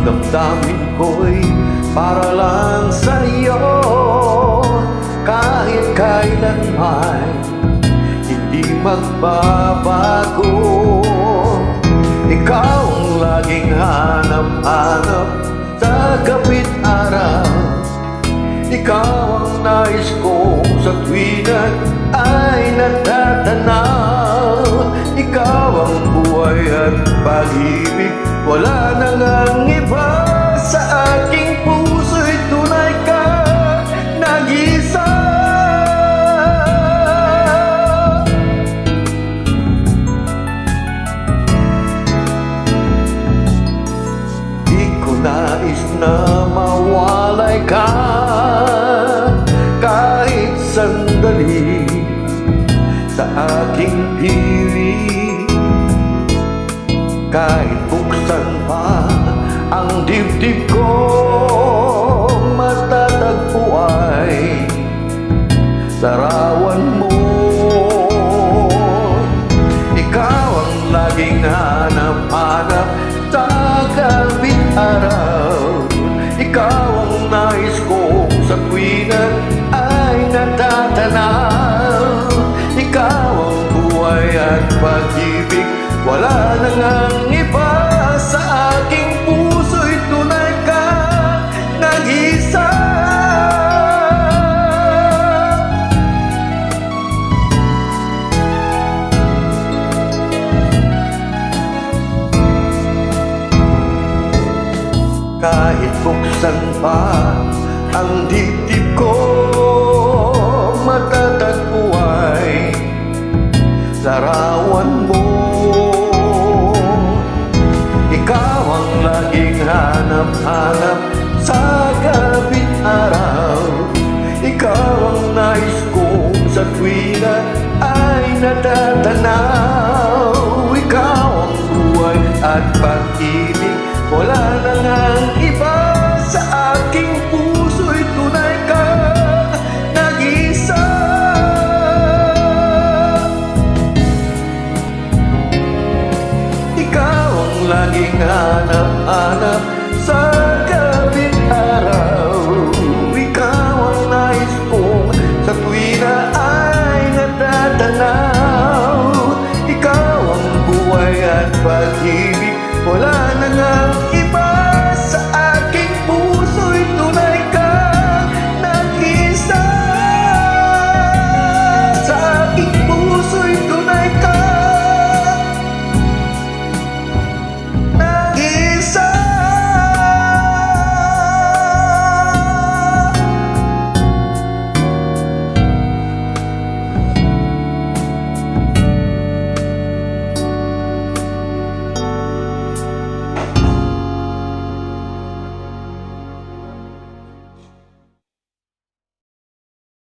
damdamin ko'y para lang sa'yo. Kahit kailanman hindi magbabago. Ikaw ang laging hanap-hanap sa gabit araw. Ikaw ang nais ko sa tuwina ay natatanaw. Ikaw ang buhay at pag-ibig, wala nang ang iba. Sa aking puso'y tunay ka nag-isa. Di ko nais na mawalay ka kahit sandali sa aking piling. Kahit buksan pa ang dibdib ko, matatagpo ay larawan mo. Ikaw ang laging hanap-hanap sa gabing araw. Ikaw ang nais ko sa tuwina ay natatanaw. Ikaw ang buhay at pag-ibig, wala nang ang iba. Sa aking puso'y tunay ka nag-isa. Kahit buksan pa ang dibdib ko, matatagpo ay larawan mo. Ikaw ang laging hanap-hanap sa gabing araw. Ikaw ang nais ko sa tuwina ay natatanaw. Ikaw ang buhay at pag-ibig, wala nang ang iba. Sa aking puso'y tunay ka nag-isa. Ikaw ang laging hanap-hanap